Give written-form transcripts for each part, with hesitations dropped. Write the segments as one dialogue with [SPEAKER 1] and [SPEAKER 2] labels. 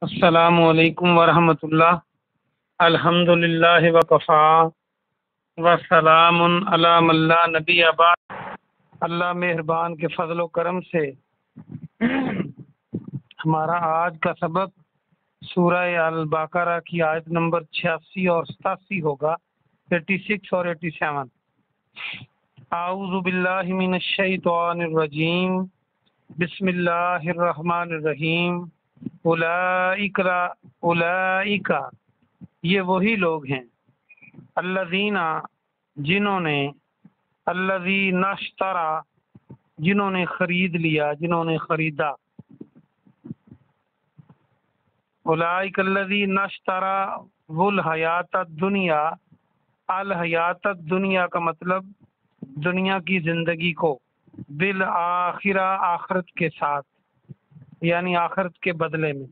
[SPEAKER 1] السلام علیکم ورحمۃ اللہ۔ الحمد للہ وکفا وسلام علی من لا نبی بعد۔ اللہ مہربان کے فضل و کرم سے ہمارا آج کا سبق سورہ البقرہ کی آیت نمبر 86 اور 87 ہوگا، 86 اور 87۔ اعوذ باللہ من الشیطان الرجیم، بسم اللہ الرحمن الرحیم۔ اولئک یہ وہی لوگ ہیں، الذین جنہوں نے، الذین اشترا جنہوں نے خرید لیا، جنہوں نے خریدا، اولئک الذین اشترا وہ الحیات الدنیا، الحیات الدنیا کا مطلب دنیا کی زندگی کو، بالآخرہ آخرت کے ساتھ، یعنی آخرت کے بدلے میں۔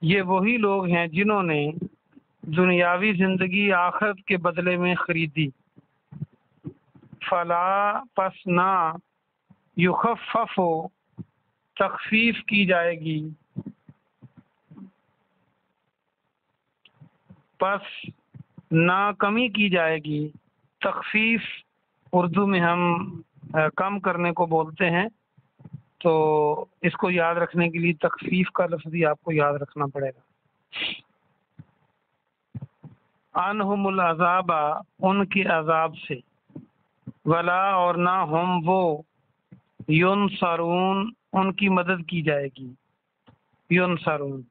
[SPEAKER 1] یہ وہی لوگ ہیں جنہوں نے دنیاوی زندگی آخرت کے بدلے میں خریدی۔ فلا پس نہ، یخفف تخفیف کی جائے گی، پس نہ کمی کی جائے گی۔ تخفیف اردو میں ہم کم کرنے کو بولتے ہیں، تو اس کو یاد رکھنے کے لیے تخفیف کا لفظ ہی آپ کو یاد رکھنا پڑے گا۔ عنہم العذاب ان کے عذاب سے، ولا اور نہ ہم وہ، ینصرون ان کی مدد کی جائے گی، ینصرون۔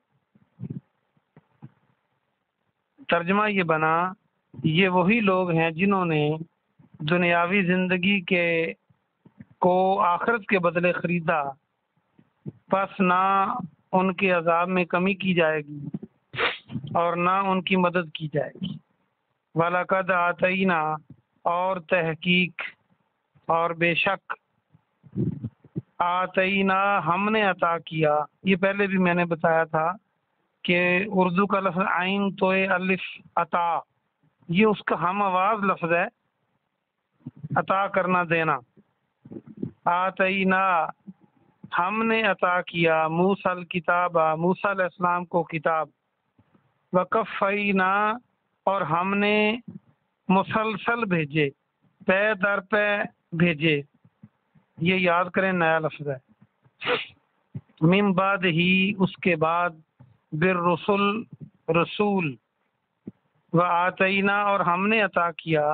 [SPEAKER 1] ترجمہ یہ بنا، یہ وہی لوگ ہیں جنہوں نے دنیاوی زندگی کو آخرت کے بدلے خریدا، پس نہ ان کے عذاب میں کمی کی جائے گی اور نہ ان کی مدد کی جائے گی۔ وَلَقَدْ آتَيْنَا اور تحقیق اور بے شک، آتینا ہم نے عطا کیا۔ یہ پہلے بھی میں نے بتایا تھا کہ اردو کا لفظ عین تو الف عطا، یہ اس کا ہم آواز لفظ ہے، عطا کرنا، دینا۔ آتینا ہم نے عطا کیا، موسیٰ الکتاب موسیٰ علیہ السلام کو کتاب، وکفینا اور ہم نے مسلسل بھیجے، پے در پے بھیجے، یہ یاد کریں نیا لفظ ہے۔ من بعد ہی اس کے بعد، بالرسل رسول، وآتینا اور ہم نے عطا کیا،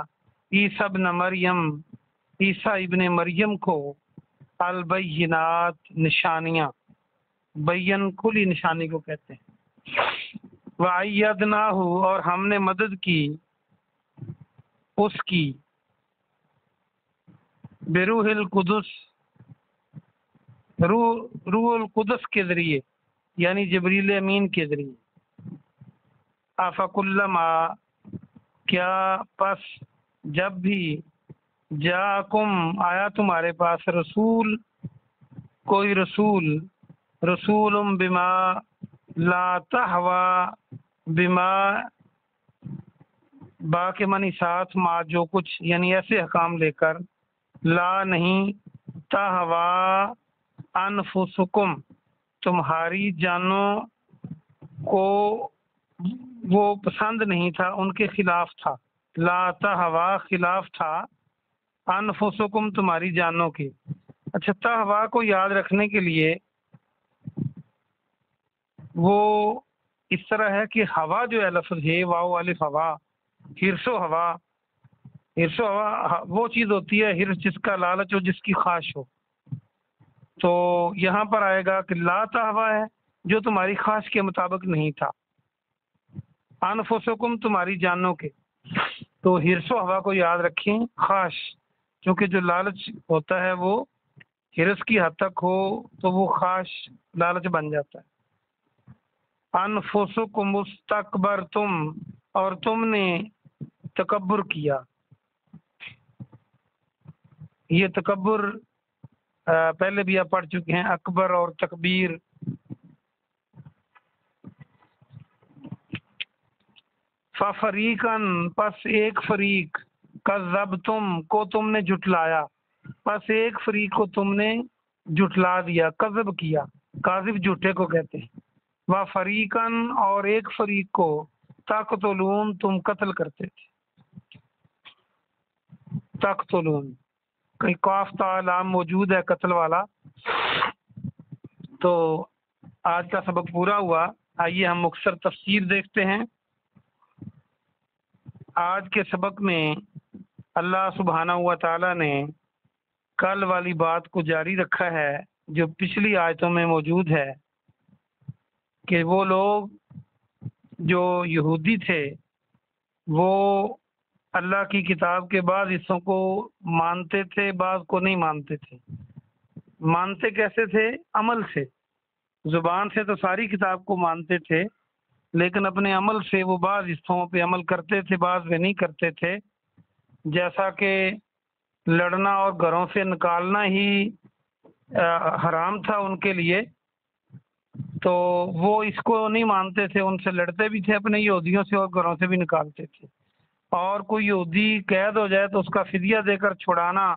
[SPEAKER 1] عیسیٰ ابن مریم عیسیٰ ابن مریم کو، البینات نشانیاں، بین کھلی نشانی کو کہتے ہیں۔ وَأَيَّدْنَاهُ اور ہم نے مدد کی اس کی، بروح القدس روح القدس کے ذریعے، یعنی جبریل امین کے ذریعے۔ افکلما کیا پس جب بھی، جاءکم آیا تمہارے پاس، رسول کوئی رسول، رسول بما لا تہوی، بما با کے معنی ساتھ، ما جو کچھ، یعنی ایسے احکام لے کر، لا نہیں، تہوی انفسکم تمہاری جانوں کو وہ پسند نہیں تھا، ان کے خلاف تھا، لا تہوی خلاف تھا، انفسکم تمہاری جانوں کے۔ اچھا، تہوی کو یاد رکھنے کے لیے وہ اس طرح ہے کہ ہوا جو ہے لفظ ہے، واو الف ہوا، حرص و ہوا، حرص و ہوا وہ چیز ہوتی ہے، حرص جس کا لالچ ہو، جس کی خواہش ہو۔ تو یہاں پر آئے گا کہ لا تہوی ہے جو تمہاری خواہش کے مطابق نہیں تھا، انفسکم تمہاری جانوں کے۔ تو حرص و ہوا کو یاد رکھیں، خواہش، کیونکہ جو لالچ ہوتا ہے وہ حرص کی حد تک ہو تو وہ خواہش لالچ بن جاتا ہے۔ انفسکم استکبرتم اور تم نے تکبر کیا۔ یہ تکبر پہلے بھی آپ پڑھ چکے ہیں، اکبر اور تکبیر۔ ففریقاً پس ایک فریق، کذبتم کو تم نے جھٹلایا، پس ایک فریق کو تم نے جھٹلا دیا، کذب کیا، کاذب جھوٹے کو کہتے ہیں۔ و فریقن اور ایک فریق کو تقتلون تم قتل کرتے تھے. تقتلون کہیں قاف تا لام موجود ہے قتل والا. تو آج کا سبق پورا ہوا. آئیے ہم مختصر تفسیر دیکھتے ہیں. آج کے سبق میں اللہ سبحانہ و تعالی نے کل والی بات کو جاری رکھا ہے جو پچھلی آیتوں میں موجود ہے کہ وہ لوگ جو یہودی تھے وہ اللہ کی کتاب کے بعض حصوں کو مانتے تھے، بعض کو نہیں مانتے تھے. مانتے کیسے تھے؟ عمل سے. زبان سے تو ساری کتاب کو مانتے تھے، لیکن اپنے عمل سے وہ بعض حصوں پہ عمل کرتے تھے، بعض پہ نہیں کرتے تھے. جیسا کہ لڑنا اور گھروں سے نکالنا ہی حرام تھا ان کے لیے، تو وہ اس کو نہیں مانتے تھے، ان سے لڑتے بھی تھے اپنے یہودیوں سے اور گھروں سے بھی نکالتے تھے. اور کوئی یہودی قید ہو جائے تو اس کا فدیہ دے کر چھڑانا،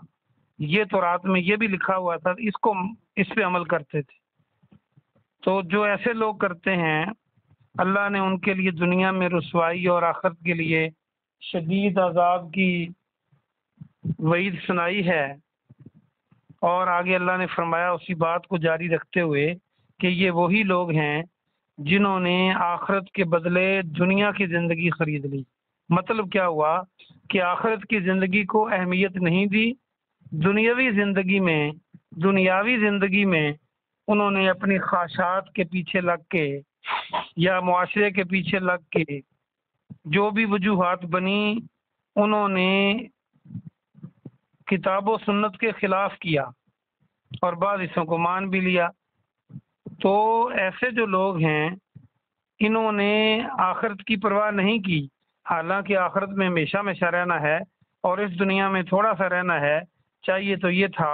[SPEAKER 1] یہ تورات میں یہ بھی لکھا ہوا تھا، اس پہ عمل کرتے تھے. تو جو ایسے لوگ کرتے ہیں اللہ نے ان کے لیے دنیا میں رسوائی اور آخرت کے لیے شدید عذاب کی وعید سنائی ہے. اور آگے اللہ نے فرمایا اسی بات کو جاری رکھتے ہوئے کہ یہ وہی لوگ ہیں جنہوں نے آخرت کے بدلے دنیا کی زندگی خرید لی. مطلب کیا ہوا کہ آخرت کی زندگی کو اہمیت نہیں دی، دنیاوی زندگی میں انہوں نے اپنی خواہشات کے پیچھے لگ کے یا معاشرے کے پیچھے لگ کے جو بھی وجوہات بنی انہوں نے کتاب و سنت کے خلاف کیا اور بعض حصوں کو مان بھی لیا. تو ایسے جو لوگ ہیں انہوں نے آخرت کی پرواہ نہیں کی، حالانکہ آخرت میں ہمیشہ ہمیشہ رہنا ہے اور اس دنیا میں تھوڑا سا رہنا ہے. چاہیے تو یہ تھا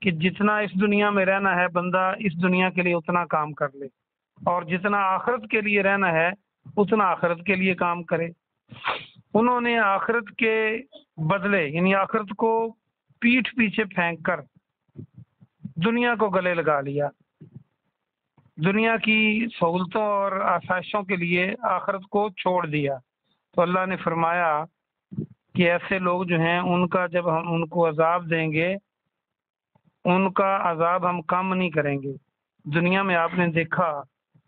[SPEAKER 1] کہ جتنا اس دنیا میں رہنا ہے بندہ اس دنیا کے لیے اتنا کام کر لے، اور جتنا آخرت کے لیے رہنا ہے اتنا آخرت کے لیے کام کرے. انہوں نے آخرت کے بدلے یعنی آخرت کو پیٹھ پیچھے پھینک کر دنیا کو گلے لگا لیا. دنیا کی سہولتوں اور آسائشوں کے لیے آخرت کو چھوڑ دیا. تو اللہ نے فرمایا کہ ایسے لوگ جو ہیں ان کا جب ہم ان کو عذاب دیں گے ان کا عذاب ہم کم نہیں کریں گے. دنیا میں آپ نے دیکھا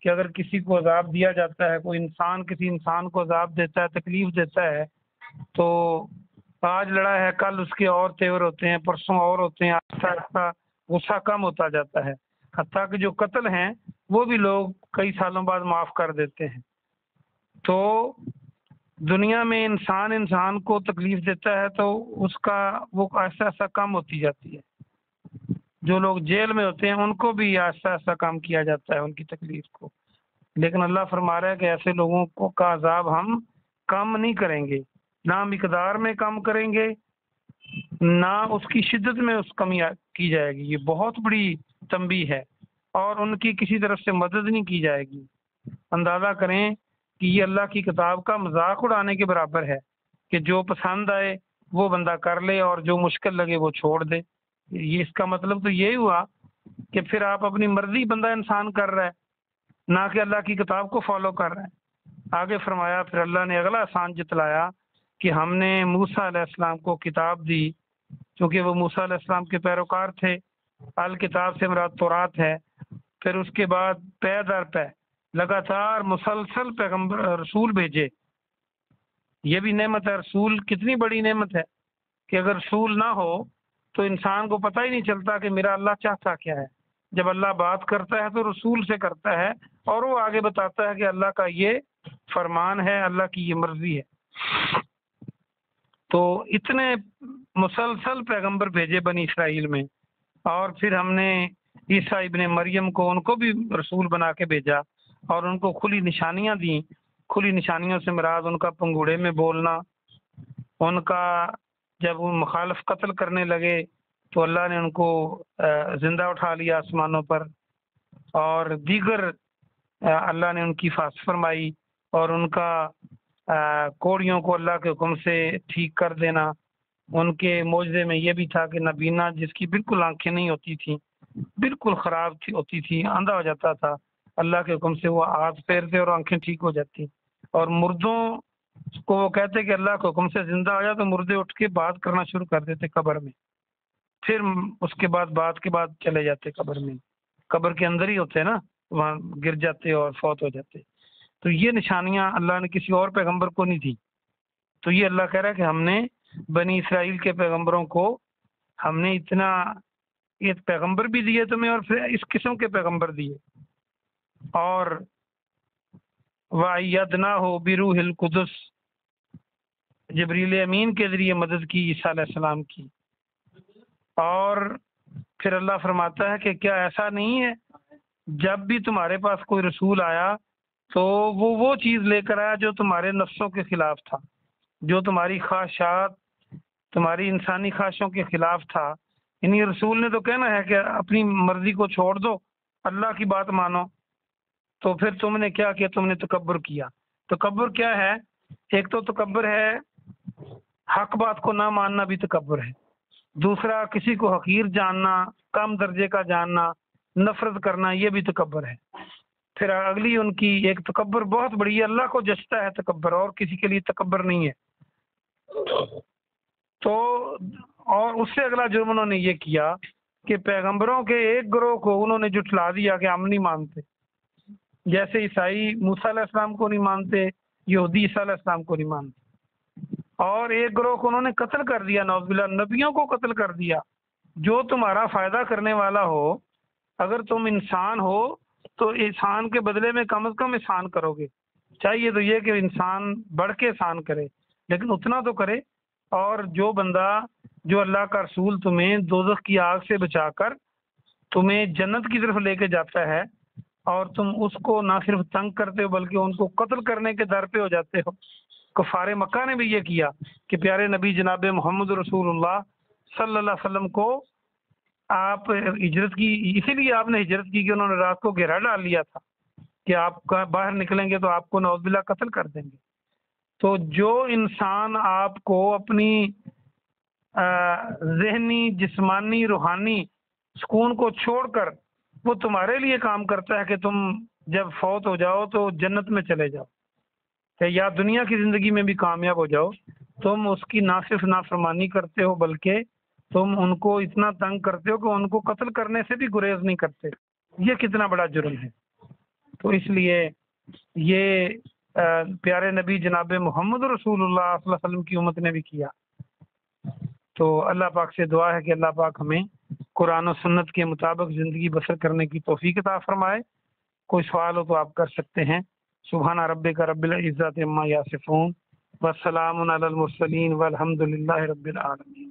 [SPEAKER 1] کہ اگر کسی کو عذاب دیا جاتا ہے، کوئی انسان کسی انسان کو عذاب دیتا ہے، تکلیف دیتا ہے، تو آج لڑا ہے کل اس کے اور تیور ہوتے ہیں، پرسوں اور ہوتے ہیں، آہستہ آہستہ غصہ کم ہوتا جاتا ہے. حتیٰ کہ جو قتل ہیں وہ بھی لوگ کئی سالوں بعد معاف کر دیتے ہیں. تو دنیا میں انسان کو تکلیف دیتا ہے تو اس کا وہ ایسا ایسا کم ہوتی جاتی ہے. جو لوگ جیل میں ہوتے ہیں ان کو بھی ایسا ایسا کام کیا جاتا ہے ان کی تکلیف کو. لیکن اللہ فرما رہا ہے کہ ایسے لوگوں کو کا عذاب ہم کم نہیں کریں گے، نہ مقدار میں کم کریں گے نہ اس کی شدت میں اس کمی کی جائے گی. یہ بہت بڑی تنبیہ ہے اور ان کی کسی طرف سے مدد نہیں کی جائے گی. اندازہ کریں کہ یہ اللہ کی کتاب کا مذاق اڑانے کے برابر ہے کہ جو پسند آئے وہ بندہ کر لے اور جو مشکل لگے وہ چھوڑ دے. یہ اس کا مطلب تو یہی ہوا کہ پھر آپ اپنی مرضی بندہ انسان کر رہا ہے، نہ کہ اللہ کی کتاب کو فالو کر رہا ہے. آگے فرمایا پھر اللہ نے اگلا احسان جتلایا کہ ہم نے موسیٰ علیہ السلام کو کتاب دی، چونکہ وہ موسیٰ علیہ السلام کے پیروکار تھے. الکتاب سے مراد تورات ہے. پھر اس کے بعد پے در پے لگاتار مسلسل پیغمبر رسول بھیجے. یہ بھی نعمت ہے. رسول کتنی بڑی نعمت ہے کہ اگر رسول نہ ہو تو انسان کو پتہ ہی نہیں چلتا کہ میرا اللہ چاہتا کیا ہے. جب اللہ بات کرتا ہے تو رسول سے کرتا ہے اور وہ آگے بتاتا ہے کہ اللہ کا یہ فرمان ہے، اللہ کی یہ مرضی ہے. تو اتنے مسلسل پیغمبر بھیجے بنی اسرائیل میں، اور پھر ہم نے عیسیٰ ابن مریم کو ان کو بھی رسول بنا کے بھیجا اور ان کو کھلی نشانیاں دیں. کھلی نشانیوں سے مراد ان کا پنگوڑے میں بولنا، ان کا جب وہ مخالف قتل کرنے لگے تو اللہ نے ان کو زندہ اٹھا لیا آسمانوں پر، اور دیگر اللہ نے ان کی حفاظت فرمائی، اور ان کا کوڑیوں کو اللہ کے حکم سے ٹھیک کر دینا. ان کے معجزے میں یہ بھی تھا کہ نابینا جس کی بالکل آنکھیں نہیں ہوتی تھیں، بالکل خراب ہوتی تھی، اندھا ہو جاتا تھا، اللہ کے حکم سے وہ ہاتھ پھیرتے اور آنکھیں ٹھیک ہو جاتی، اور مردوں کو وہ کہتے کہ اللہ کے حکم سے زندہ ہو جائے تو مردے اٹھ کے بات کرنا شروع کر دیتے قبر میں، پھر اس کے بعد بات کے بعد چلے جاتے قبر میں، قبر کے اندر ہی ہوتے ہیں نا، وہاں گر جاتے اور فوت ہو جاتے۔ تو یہ نشانیاں اللہ نے کسی اور پیغمبر کو نہیں دی۔ تو یہ اللہ کہہ رہا ہے کہ ہم نے بنی اسرائیل کے پیغمبروں کو ہم نے اتنا یہ پیغمبر بھی دیے تمہیں، اور پھر اس قسم کے پیغمبر دیے، اور وَأَيَّدْنَاهُ بِرُوحِ الْقُدُسِ، جبریل امین کے ذریعے مدد کی عیسیٰ علیہ السلام کی۔ اور پھر اللہ فرماتا ہے کہ کیا ایسا نہیں ہے جب بھی تمہارے پاس کوئی رسول آیا تو وہ چیز لے کر آیا جو تمہارے نفسوں کے خلاف تھا، جو تمہاری خواہشات، تمہاری انسانی خواہشوں کے خلاف تھا۔ یعنی رسول نے تو کہنا ہے کہ اپنی مرضی کو چھوڑ دو، اللہ کی بات مانو، تو پھر تم نے کیا کیا؟ تم نے تکبر کیا۔ تکبر کیا ہے؟ ایک تو تکبر ہے حق بات کو نہ ماننا، بھی تکبر ہے۔ دوسرا کسی کو حقیر جاننا، کم درجے کا جاننا، نفرت کرنا، یہ بھی تکبر ہے۔ پھر اگلی ان کی ایک تکبر بہت بڑی ہے، اللہ کو جچتا ہے تکبر، اور کسی کے لیے تکبر نہیں ہے۔ تو اور اس سے اگلا جرم انہوں نے یہ کیا کہ پیغمبروں کے ایک گروہ کو انہوں نے جھٹلا دیا کہ ہم نہیں مانتے، جیسے عیسائی موسیٰ علیہ السلام کو نہیں مانتے، یہودی عیسیٰ علیہ السلام کو نہیں مانتے، اور ایک گروہ کو انہوں نے قتل کر دیا، نعوذ باللہ، نبیوں کو قتل کر دیا۔ جو تمہارا فائدہ کرنے والا ہو، اگر تم انسان ہو تو احسان کے بدلے میں کم از کم احسان کرو گے۔ چاہیے تو یہ کہ انسان بڑھ کے احسان کرے، لیکن اتنا تو کرے۔ اور جو بندہ، جو اللہ کا رسول تمہیں دوزخ کی آگ سے بچا کر تمہیں جنت کی طرف لے کے جاتا ہے، اور تم اس کو نہ صرف تنگ کرتے ہو بلکہ ان کو قتل کرنے کے در پہ ہو جاتے ہو۔ کفار مکہ نے بھی یہ کیا کہ پیارے نبی جناب محمد رسول اللہ صلی اللہ علیہ وسلم کو آپ ہجرت کی، اسی لیے آپ نے ہجرت کی کہ انہوں نے رات کو گھیرا ڈال لیا تھا کہ آپ باہر نکلیں گے تو آپ کو نعوذ باللہ قتل کر دیں گے۔ تو جو انسان آپ کو اپنی ذہنی، جسمانی، روحانی سکون کو چھوڑ کر وہ تمہارے لیے کام کرتا ہے کہ تم جب فوت ہو جاؤ تو جنت میں چلے جاؤ، کہ یا دنیا کی زندگی میں بھی کامیاب ہو جاؤ، تم اس کی نہ صرف نافرمانی کرتے ہو بلکہ تم ان کو اتنا تنگ کرتے ہو کہ ان کو قتل کرنے سے بھی گریز نہیں کرتے۔ یہ کتنا بڑا جرم ہے۔ تو اس لیے یہ پیارے نبی جناب محمد رسول اللہ صلی اللہ علیہ وسلم کی امت نے بھی کیا۔ تو اللہ پاک سے دعا ہے کہ اللہ پاک ہمیں قرآن و سنت کے مطابق زندگی بسر کرنے کی توفیق عطا فرمائے۔ کوئی سوال ہو تو آپ کر سکتے ہیں۔ سبحان ربک رب العزت عما یصفون، والسلام علی المرسلین، والحمد للہ رب العالمین۔